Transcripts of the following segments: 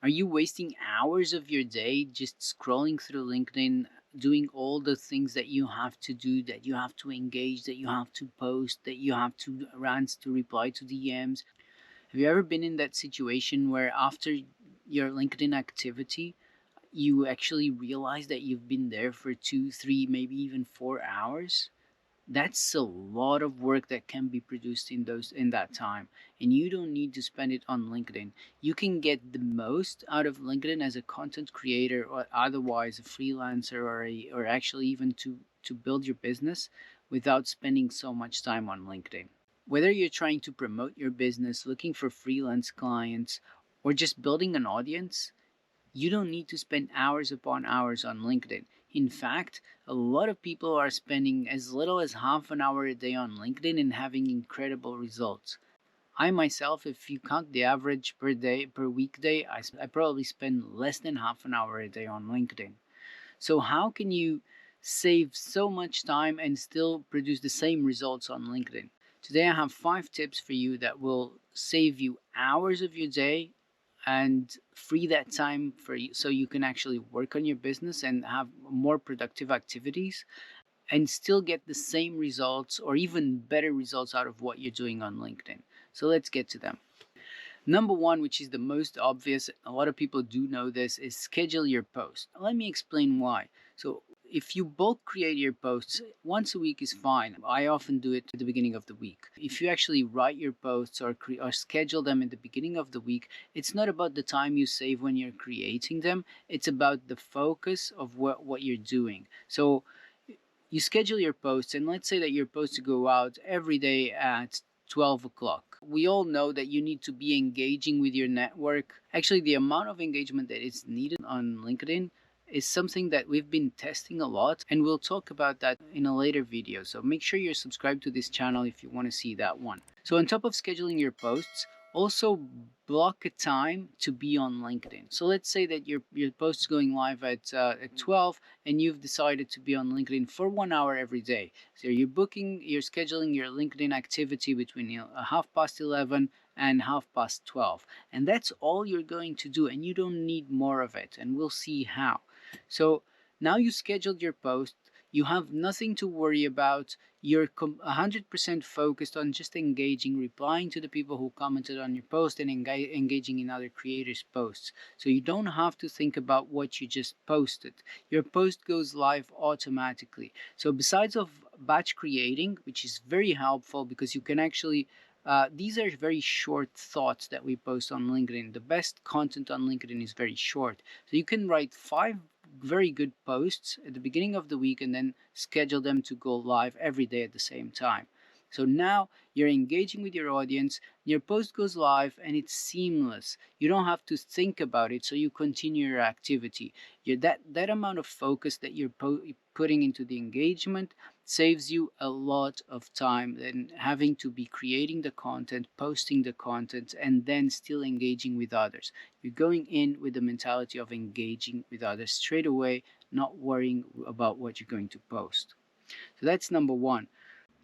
Are you wasting hours of your day just scrolling through LinkedIn, doing all the things that you have to do, that you have to engage, that you have to post, that you have to rant, to reply to DMs? Have you ever been in that situation where after your LinkedIn activity, you actually realize that you've been there for 2, 3, maybe even 4 hours? That's a lot of work that can be produced in that time, and you don't need to spend it on LinkedIn. You can get the most out of LinkedIn as a content creator or otherwise a freelancer, or actually even to build your business without spending so much time on LinkedIn. Whether you're trying to promote your business, looking for freelance clients, or just building an audience, you don't need to spend hours upon hours on LinkedIn. In fact, a lot of people are spending as little as half an hour a day on LinkedIn and having incredible results. I myself, if you count the average per day, per weekday, I probably spend less than half an hour a day on LinkedIn. So, how can you save so much time and still produce the same results on LinkedIn? Today, I have 5 tips for you that will save you hours of your day and free that time for you so you can actually work on your business and have more productive activities and still get the same results or even better results out of what you're doing on LinkedIn. So let's get to them. Number one, which is the most obvious, a lot of people do know this, is schedule your post. Let me explain why. So, if you bulk create your posts, once a week is fine. I often do it at the beginning of the week. If you actually write your posts or schedule them in the beginning of the week, it's not about the time you save when you're creating them, it's about the focus of what you're doing. So, you schedule your posts, and let's say that you're supposed to go out every day at 12 o'clock. We all know that you need to be engaging with your network. Actually, the amount of engagement that is needed on LinkedIn is something that we've been testing a lot, and we'll talk about that in a later video. So make sure you're subscribed to this channel if you want to see that one. So on top of scheduling your posts, also block a time to be on LinkedIn. So let's say that your post is going live at 12 and you've decided to be on LinkedIn for 1 hour every day. So you're scheduling your LinkedIn activity between 11:30 and 12:30. And that's all you're going to do, and you don't need more of it. And we'll see how. So now you scheduled your post. You have nothing to worry about. You're 100% focused on just engaging, replying to the people who commented on your post, and engaging in other creators' posts. So you don't have to think about what you just posted. Your post goes live automatically. So besides of batch creating, which is very helpful because you can actually these are very short thoughts that we post on LinkedIn. The best content on LinkedIn is very short. So you can write 5 very good posts at the beginning of the week and then schedule them to go live every day at the same time. So now you're engaging with your audience, your post goes live, and it's seamless. You don't have to think about it, so you continue your activity. That amount of focus that you're putting into the engagement saves you a lot of time than having to be creating the content, posting the content, and then still engaging with others. You're going in with the mentality of engaging with others straight away, not worrying about what you're going to post. So that's number one.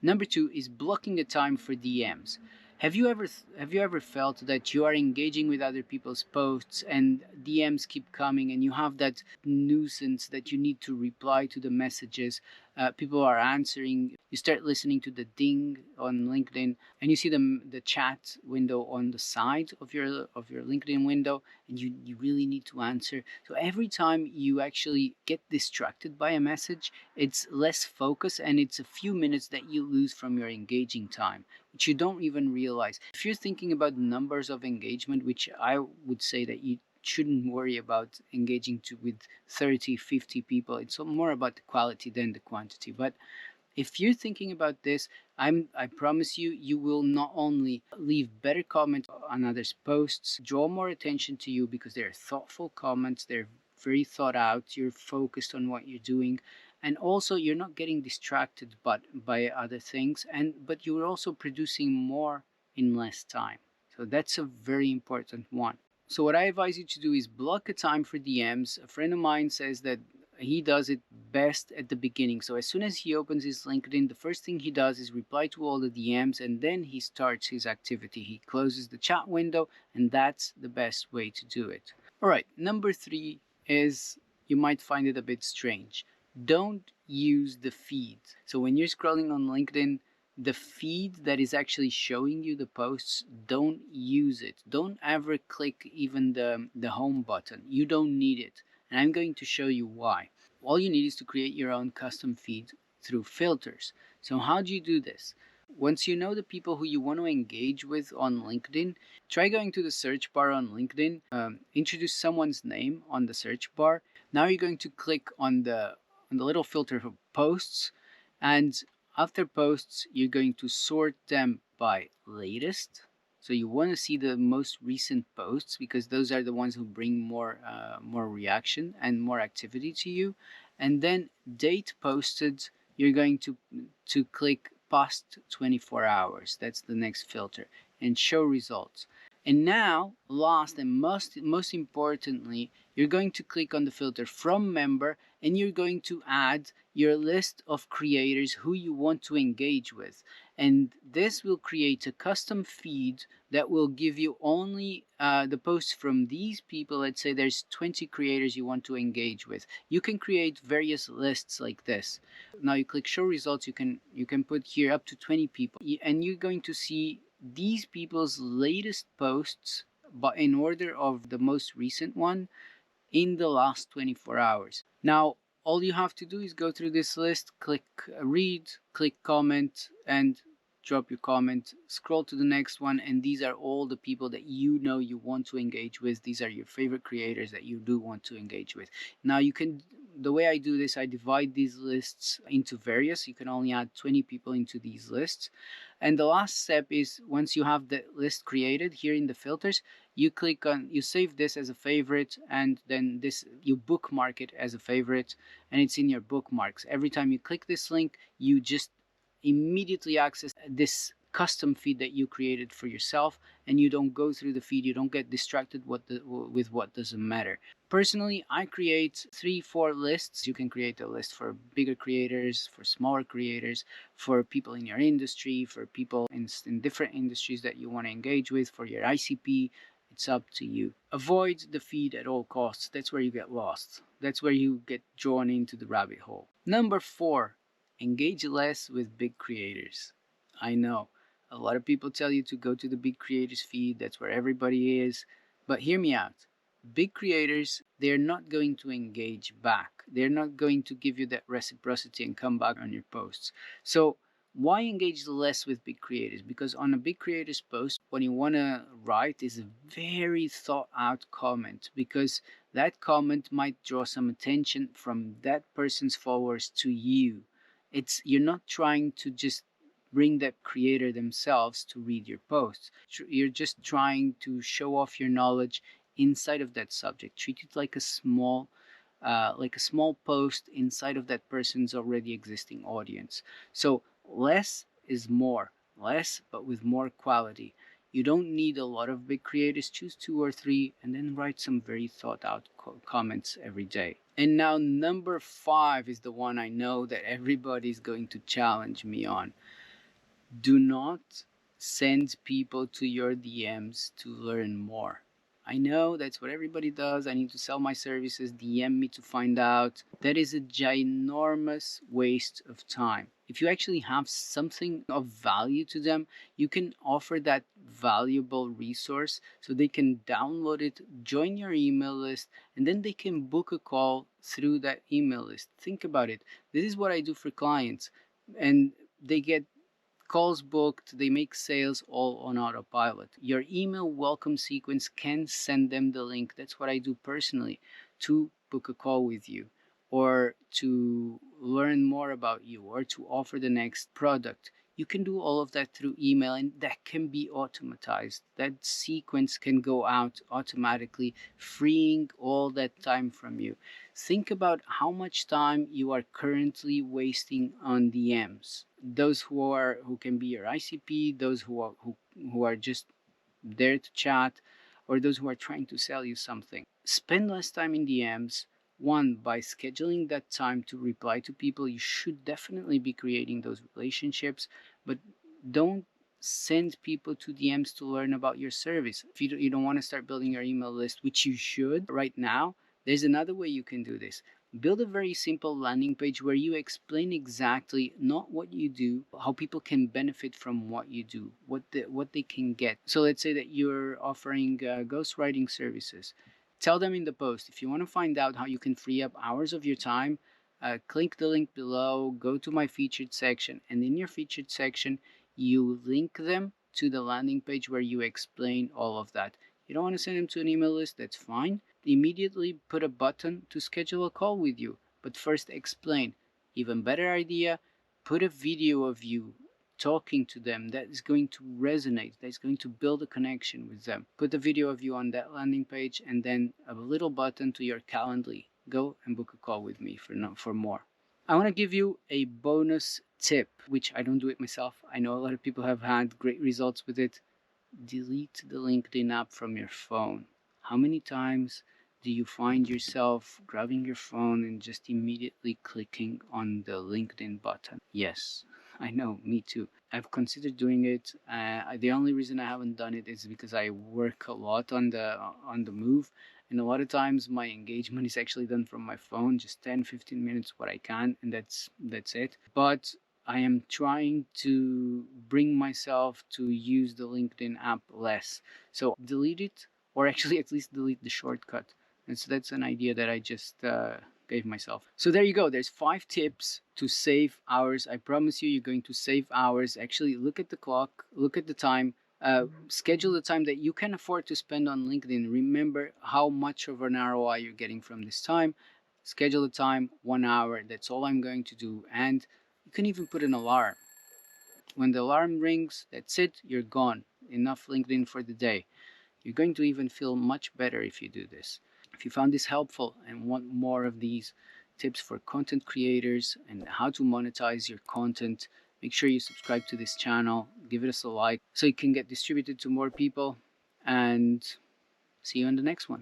Number two is blocking the time for DMs. Have you ever felt that you are engaging with other people's posts and DMs keep coming and you have that nuisance that you need to reply to the messages? People are answering. You start listening to the ding on LinkedIn, and you see the chat window on the side of your LinkedIn window, and you really need to answer. So every time you actually get distracted by a message, it's less focus and it's a few minutes that you lose from your engaging time, which you don't even realize. If you're thinking about numbers of engagement, which I would say that you shouldn't worry about engaging with 30, 50 people. It's more about the quality than the quantity. But if you're thinking about this, I promise you, you will not only leave better comments on others' posts, draw more attention to you because they're thoughtful comments, they're very thought out, you're focused on what you're doing, and also you're not getting distracted by other things, but you're also producing more in less time. So that's a very important one. So what I advise you to do is block a time for DMs. A friend of mine says that he does it best at the beginning. So as soon as he opens his LinkedIn, the first thing he does is reply to all the DMs and then he starts his activity. He closes the chat window, and that's the best way to do it. All right, number three is, you might find it a bit strange. Don't use the feed. So when you're scrolling on LinkedIn, the feed that is actually showing you the posts, don't use it. Don't ever click even the home button. You don't need it. And I'm going to show you why. All you need is to create your own custom feed through filters. So how do you do this? Once you know the people who you want to engage with on LinkedIn, try going to the search bar on LinkedIn, introduce someone's name on the search bar. Now you're going to click on the little filter for posts, and after posts, you're going to sort them by latest. So you want to see the most recent posts because those are the ones who bring more reaction and more activity to you. And then date posted, you're going to click past 24 hours. That's the next filter, and show results. And now, last and most importantly, you're going to click on the filter from member, and you're going to add your list of creators who you want to engage with. And this will create a custom feed that will give you only the posts from these people. Let's say there's 20 creators you want to engage with. You can create various lists like this. Now you click show results, you can put here up to 20 people, and you're going to see these people's latest posts, but in order of the most recent one in the last 24 hours. Now, all you have to do is go through this list, click read, click comment, and drop your comment, scroll to the next one, and these are all the people that you know you want to engage with. These are your favorite creators that you do want to engage with. Now you can, the way I do this, I divide these lists into various. You can only add 20 people into these lists. And the last step is, once you have the list created here in the filters, you click on, you save this as a favorite, and then this, you bookmark it as a favorite, and it's in your bookmarks. Every time you click this link, you just immediately access this custom feed that you created for yourself, and you don't go through the feed, you don't get distracted with what doesn't matter. Personally, I create 3-4 lists. You can create a list for bigger creators, for smaller creators, for people in your industry, for people in different industries that you want to engage with, for your ICP. It's up to you. Avoid the feed at all costs. That's where you get lost. That's where you get drawn into the rabbit hole. Number 4, engage less with big creators. I know a lot of people tell you to go to the big creators feed. That's where everybody is. But hear me out. Big creators, they're not going to engage back. They're not going to give you that reciprocity and come back on your posts. So why engage less with big creators? Because on a big creators post, what you want to write is a very thought out comment, because that comment might draw some attention from that person's followers to you. It's, you're not trying to just bring that creator themselves to read your posts. You're just trying to show off your knowledge inside of that subject. Treat it like a small post inside of that person's already existing audience. So less is more, less but with more quality. You don't need a lot of big creators. Choose 2 or 3 and then write some very thought out comments every day. And now number 5 is the one I know that everybody's going to challenge me on. Do not send people to your DMs to learn more. I know that's what everybody does. I need to sell my services, DM me to find out. That is a ginormous waste of time. If you actually have something of value to them, you can offer that valuable resource so they can download it, join your email list, and then they can book a call through that email list. Think about it. This is what I do for clients, and they get calls booked, they make sales all on autopilot. Your email welcome sequence can send them the link. That's what I do personally, to book a call with you, or to learn more about you, or to offer the next product. You can do all of that through email, and that can be automatized. That sequence can go out automatically, freeing all that time from you. Think about how much time you are currently wasting on DMs. Those who can be your ICP, those who are just there to chat, or those who are trying to sell you something. Spend less time in DMs. One, by scheduling that time to reply to people. You should definitely be creating those relationships, but don't send people to DMs to learn about your service. If you don't want to start building your email list, which you should right now, there's another way you can do this. Build a very simple landing page where you explain exactly not what you do, how people can benefit from what you do, what they can get. So let's say that you're offering ghostwriting services. Tell them in the post, if you want to find out how you can free up hours of your time, click the link below, go to my featured section, and in your featured section, you link them to the landing page where you explain all of that. You don't want to send them to an email list, that's fine. Immediately put a button to schedule a call with you, but first explain. Even better idea, put a video of you talking to them that is going to resonate, that's going to build a connection with them. Put the video of you on that landing page and then a little button to your Calendly. Go and book a call with me for more. I want to give you a bonus tip, which I don't do it myself. I know a lot of people have had great results with it. Delete the LinkedIn app from your phone. How many times do you find yourself grabbing your phone and just immediately clicking on the LinkedIn button? Yes, I know, me too. I've considered doing it. The only reason I haven't done it is because I work a lot on the move, and a lot of times my engagement is actually done from my phone, just 10-15 minutes what I can, and that's it. But I am trying to bring myself to use the LinkedIn app less. So delete it, or actually at least delete the shortcut. And so that's an idea that I just gave myself. So there you go. There's 5 tips to save hours. I promise you're going to save hours. Actually, look at the clock, look at the time. Schedule the time that you can afford to spend on LinkedIn. Remember how much of an ROI you're getting from this time. Schedule the time, 1 hour. That's all I'm going to do. And you can even put an alarm. When the alarm rings, that's it, you're gone. Enough LinkedIn for the day. You're going to even feel much better if you do this. If you found this helpful and want more of these tips for content creators and how to monetize your content, make sure you subscribe to this channel, give us a like so it can get distributed to more people, and see you in the next one.